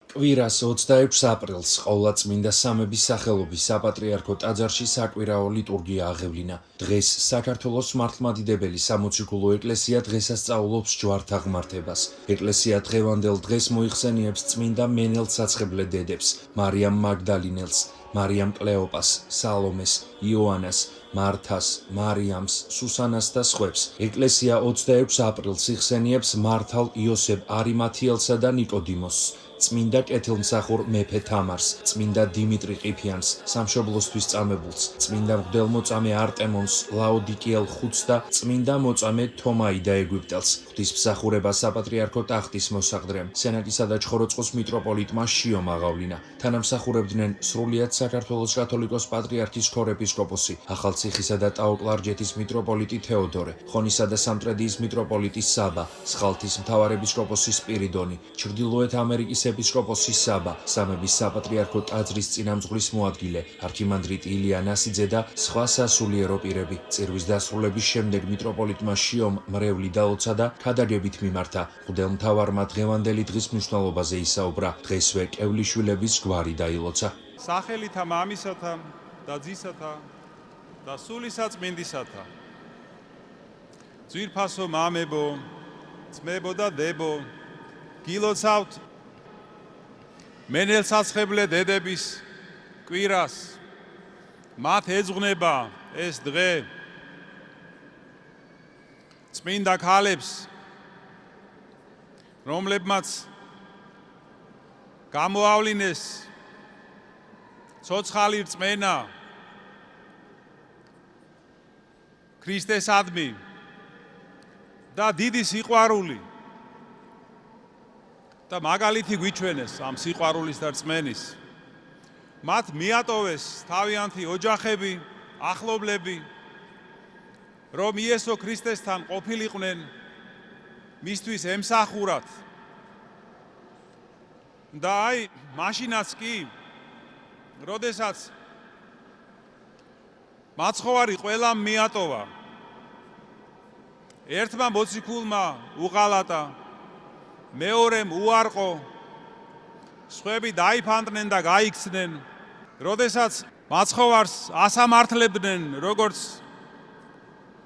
კვირას 26 აპრილს ყოვლადწმინდა სამების სახელობის საპატრიარქო ტაძარში საკვირაო ლიტურგია აღევლინა. დღეს საქართველოს მართლმადიდებელი სამოციქულო ეკლესია დღესასწაულობს ჯვართა ღმართებას. ეკლესია დღევანდელ დღეს მოიხსენიებს წმინდა მენელ საცხებლე დედებს, მარიამ მაგდალინელს, მარიამ კლეოპას, სალომეს, იოანას, მართას, მარიამს, სუსანას და სხვებს. ეკლესია 26 აპრილს იხსენიებს მართალ იოსებ არიმათიელსა და ნიკოდიმოსს, წმინდა კეთილმსახურ მეფე თამარს, წმინდა დიმიტრი ყიფიანს, სამშობლოსთვის წამებულს, წმინდა მღვდელმოწამე არტემონს, ლაოდიკიელ ხუთს და წმინდა მოწამე თომაიდა ეგვიპტელს. ღვთისმსახურება საპატრიარქო ტახტის მოსაყდრემ, სენაკისა და ჩხოროწყოს მიტროპოლიტმა შიომ აღავლინა. თანამსახურებდნენ სრულიად საქართველოს კათოლიკოს პატრიარქის ქორეპისკოპოსი, ახალციხისა და ტაო-კლარჯეთის მიტროპოლიტი თეოდორე, ხონისა და სამტრედიის მიტროპოლიტი საბა, სხალთის მთავარეპისკოპოსი სპირიდონი, ჩრდილოეთ ამერიკის ეპისკოპოსი საბა, სამების საპატრიარქო ტაძრის წინამძღვრის მოადგილე, არქიმანდრიტ ილია ნასიძე და სხვა სასულიერო პირები. წირვის დასრულების შემდეგ მიტროპოლიტმა შიომ მრევლი დაოცა და ქადაგებით მიმართა. მღვდელმთავარმა დღევანდელი დღის მნიშვნელობაზე ისაუბრა. დღესვე კევლიშვილების გვარი დაილოცა. სახელითა მამისათა და ძისათა და სულისაწმინდისათა. ძვირფასო მამებო, ძმებო და დებო, გილოცავთ მენელ საცხებლე დედების კვირას. მათ ეძღვნება ეს დღე წმინდა ქალებს, რომლებმაც გამოავლინეს ცოცხალი რწმენა ქრისტესადმი და დიდი სიყვარული და მაგალითი გვიჩვენეს ამ სიყვარულის და რწმენის. მათ მიატოვეს თავიანთი ოჯახები, ახლობლები, რომ იესო ქრისტესთან ყოფილიყვნენ, მისთვის ემსახურათ. და აი, მაშინაც კი, როდესაც მაცხოვარი ყველამ მიატოვა, ერთმა მოციქულმა უღალატა, მეორემ უარყო, სხვები დაიფანტნენ და გაიქცნენ. როდესაც მაცხოვარს ასამართლებდნენ როგორც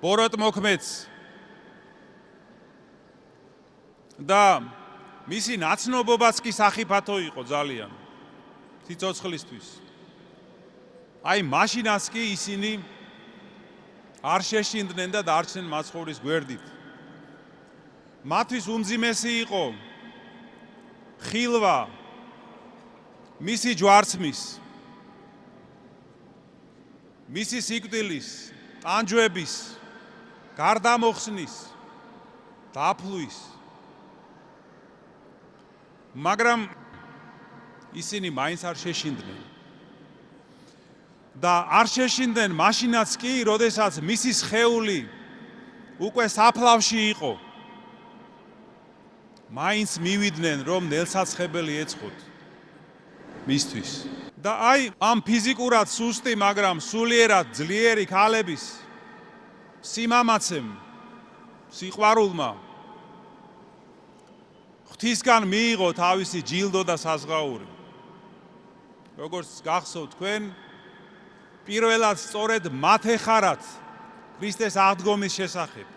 ბოროტმოქმედს და მისი ნაცნობობაც კი სახიფათო იყო ძალიან სიცოცხლისთვის. აი მაშინაც კი ისინი არ შეშინდნენ და დარჩნენ მაცხოვრის გვერდით. მათთვის უმძიმესი იყო ხილვა მისი ჯვარცმის, მისი სიკვდილის, ტანჯვების, გარდამოხსნის, დაფლვის. მაგრამ ისინი მაინც არ შეშინდნენ. და არ შეშინდნენ მაშინაც კი, როდესაც მისი სხეული უკვე საფლავში იყო. მაინც მივიდნენ, რომ ნელსაცხებელი ეწყოთ მისთვის. და აი ამ ფიზიკურად სუსტი, მაგრამ სულიერად ძლიერი ქალების სიმამაცემ, სიყვარულმა ღვთისგან მიიღო თავისი ჯილდო და საზღაური. როგორც გახსოვთ თქვენ, პირველად სწორედ მათ ეხარათ ქრისტეს აღდგომის შესახებ.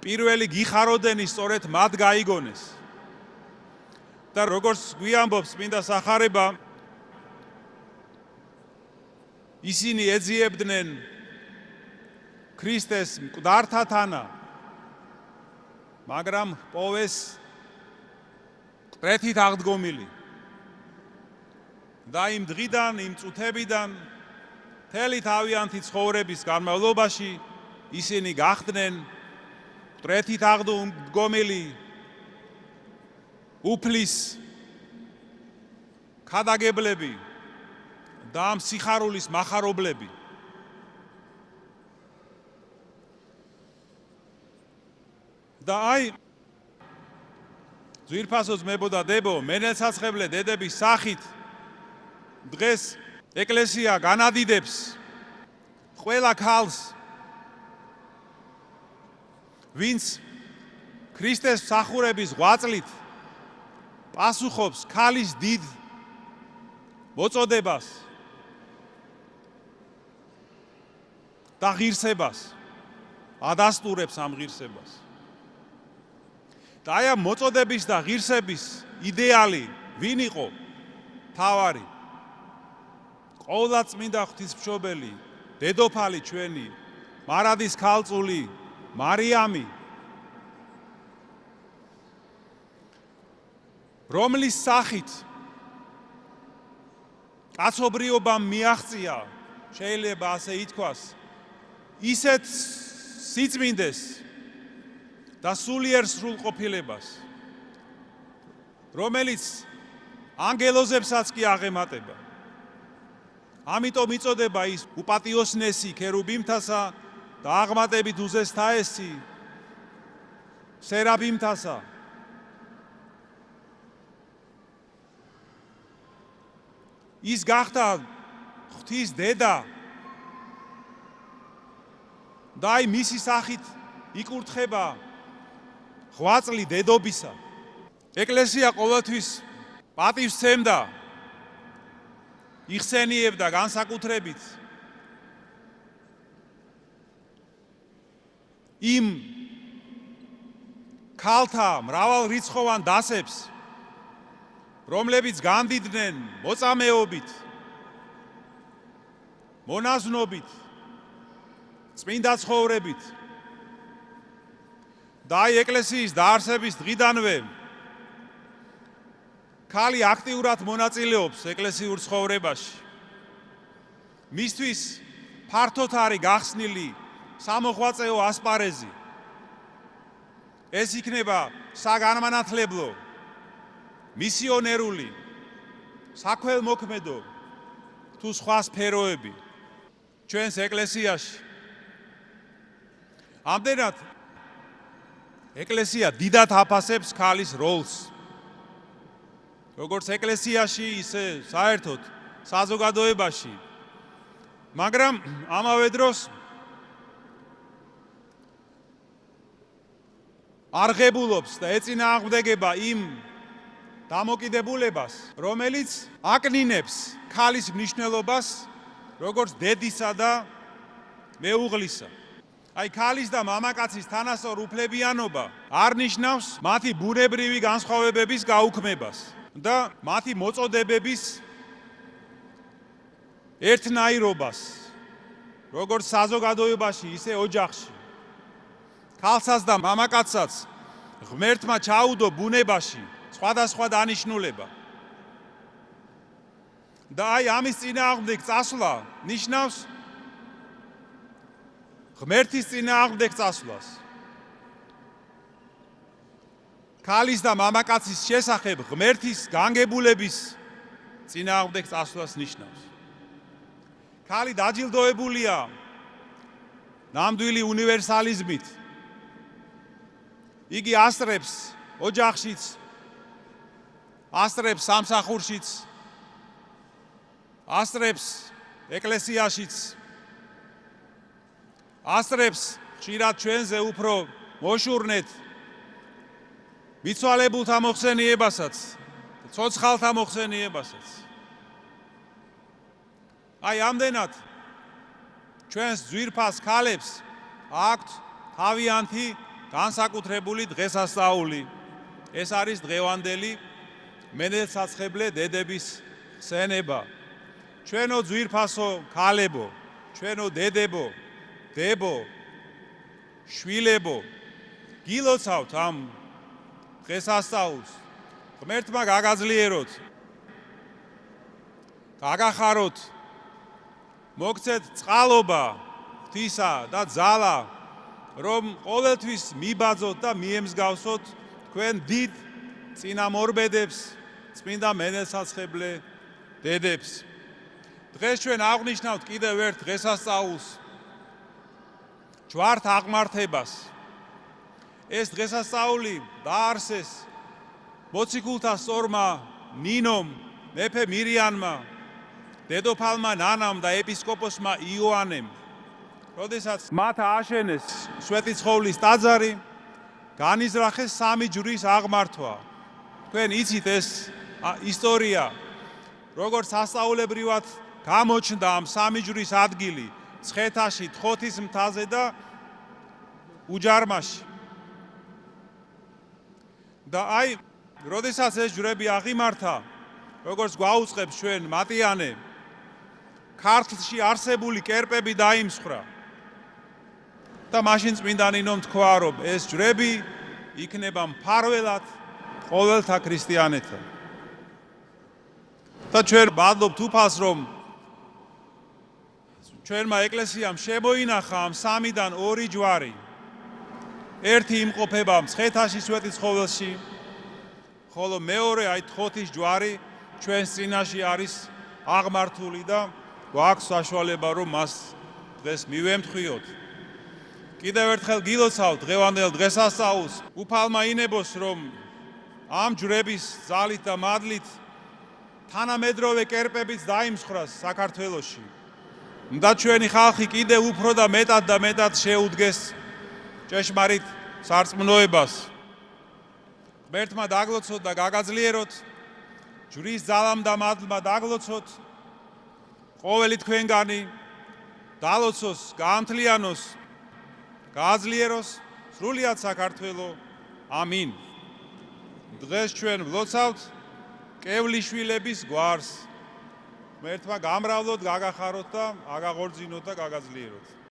პირველი გიხაროდენი სწორედ მათ გაიგონეს. და როგორც გვიამბობს წმინდა სახარება, ისინი ეძიებდნენ ქრისტეს მკვდართა თანა, მაგრამ პოვეს მკვდრეთით აღდგომილი. და იმ დღიდან, იმ წუთებიდან მთელი თავიანთი ცხოვრების განმავლობაში ისინი გახდნენ მკვდრეთით აღდგომილი, უფლის ქადაგებლები და ამ სიხარულის მახარებლები. და აი ძვირფასო ძმებო და დებო, მენელსაცხებლე დედების სახით დღეს ეკლესია განადიდებს ყველა ქალს, ვინც ქრისტეს მსახურების ღვაწლით პასუხობს ქალის დიდ მოწოდებას და ღირსებას, ადასტურებს ამ ღირსებას. და აი ამ მოწოდების და ღირსების იდეალი ვინ იყო? თავარი ყოვლადწმინდა ღვთისმშობელი, დედოფალი ჩვენი, მარადის ქალწული მარიამი, რომლის სახით კაცობრიობამ მიაღწია, შეიძლება ასე ითქვას, ისეთ სიწმინდეს და სულიერ სრულყოფილებას, რომელიც ანგელოზებსაც კი აღემატება. ამიტომ იწოდება ის უპატიოსნესი ქერუბიმთასა და აღმატებით უზესთაესი სერაბიმთასა. ის გახდა ღვთის დედა და აი მისი სახით იკურთხება ღვაწლი დედობისა. ეკლესია ყოველთვის პატივსცემდა, იხსენიებდა განსაკუთრებით იმ ქალთა მრავალრიცხოვან დასებს, რომლებიც განდიდნენ მოწამეობით, მონაზვნობით, წმინდა ცხოვრებით. და აი ეკლესიის დაარსების დღიდანვე ქალი აქტიურად მონაწილეობს ეკლესიურ ცხოვრებაში. მისთვის ფართოდ არის გახსნილი სამოღვაწეო ასპარეზი. ეს იქნება საგანმანათლებლო, მისიონერული, საქველმოქმედო თუ სხვა სფეროები ჩვენს ეკლესიაში. ამდენად ეკლესია დიდად აფასებს ქალის როლს. როგორც ეკლესიაში, ისე საერთოდ საზოგადოებაში. მაგრამ ამავე დროს არღებულობს და ეწინააღმდეგება იმ დამოკიდებულებას, რომელიც აკნინებს ქალის მნიშვნელობას, როგორც დედისა და მეუღლისა. აი ქალის და მამაკაცის თანასწორ უფლებიანობა არ ნიშნავს მათი ბუნებრივი განსხვავებების გაუქმებას და მათი მოწოდებების ერთნაირობას, როგორც საზოგადოებაში, ისე ოჯახში. ქალსაც და მამაკაცსაც ღმერთმა ჩაუდო ბუნებაში სხვადასხვა დანიშნულება. და აი ამის წინააღმდეგ წასვლა ნიშნავს ღმერთის წინააღმდეგ წასვლას. ქალის და მამაკაცის შესახებ ღმერთის განგებულების წინააღმდეგ წასვლას ნიშნავს. ქალი დაჯილდოებულია ნამდვილი უნივერსალიზმით. იგი ასწრებს ოჯახშიც, ასწრებს სამსახურშიც, ასწრებს ეკლესიაშიც, ასწრებს ხშირად ჩვენზე უფრო მოშურნეთ მიცვალებულთა მოხსენიებასაც, ცოცხალთა მოხსენიებასაც. აი ამდენად ჩვენს ძვირფას ქალებს აქვთ თავიანთი განსაკუთრებული დღესასწაული. ეს არის დღევანდელი მენელსაცხებლე დედების ხსენება. ჩვენო ძვირფასო ქალებო, ჩვენო დედებო, დებო, შვილებო, გილოცავთ ამ დღესასწაულს. ღმერთმა გაგაძლიეროთ, გაგახაროთ, მოგცეთ წყალობა, ღვთისა და ძალა, რომ ყოველთვის მიბაძოთ და მიემსგავსოთ თქვენ დიდ წინამორბედებს, წმინდა მენელსაცხებლე დედებს. დღეს ჩვენ აღნიშნავთ კიდევ ერთ დღესასწაულს, ჯვართ აღმართებას. ეს დღესასწაული დაარსეს მოციქულთა სწორმა ნინომ, მეფე მირიანმა, დედოფალმა ნანამ და ეპისკოპოსმა იოანემ. როდესაც მათ ააშენეს სვეტიცხოვლის ტაძარი, განიზრახეს სამი ჯვრის აღმართვა. თქვენ იცით ეს ისტორია როგორც სასწაულებრივად გამოჩნდა ამ სამი ჯვრის ადგილი ცხეთაში, თხოთის მთაზე და უჯარმაში. და აი, როდესაც ეს ჯვრები აღიმართა, როგორც გვაუწყებს ჩვენ მატიანე, ქართლში არსებული კერპები დაიმსხვრა. და მაშინ წმინდანინომ თქვა, რომ ეს ჯვრები იქნება მფარველად ყოველთა ქრისტიანებთან. და ჩვენ ვადობთ უფალს, რომ ჩვენმა ეკლესიამ შემოინახა ამ სამიდან ორი ჯვარი. ერთი იმყოფება მცხეთაში სვეტიცხოველში, ხოლო მეორე აი თხოთის ჯვარი ჩვენს წინაშე არის აღმართული და გვაქვს საშუალება რომ მას დღეს მივემთხვიოთ. კიდევ ერთხელ გილოცავთ დღევანდელ დღესასწაულს უფალმა ინებოს რომ ამ ჯვრების ძალით და მადლით თანამედროვე კერპებიც დაიმსხვრას საქართველოში. და ჩვენი ხალხი კიდევ უფრო და მეტად შეუდგეს ჭეშმარიტ სარწმუნოებას. ღმერთმა დაგლოცოთ და გაგაძლიეროთ, ჯვრის ძალამ და მადლმა დაგლოცოთ, ყოველი თქვენგანი დალოცოს, გაამთლიანოს, გააძლიეროს სრულიად საქართველო. ამინ. დღეს ჩვენ ვლოცავთ კევლიშვილების გვარს. ღმერთმა გამრავლოთ, გაგახაროთ და აგაღორძინოთ და გაგაძლიეროთ.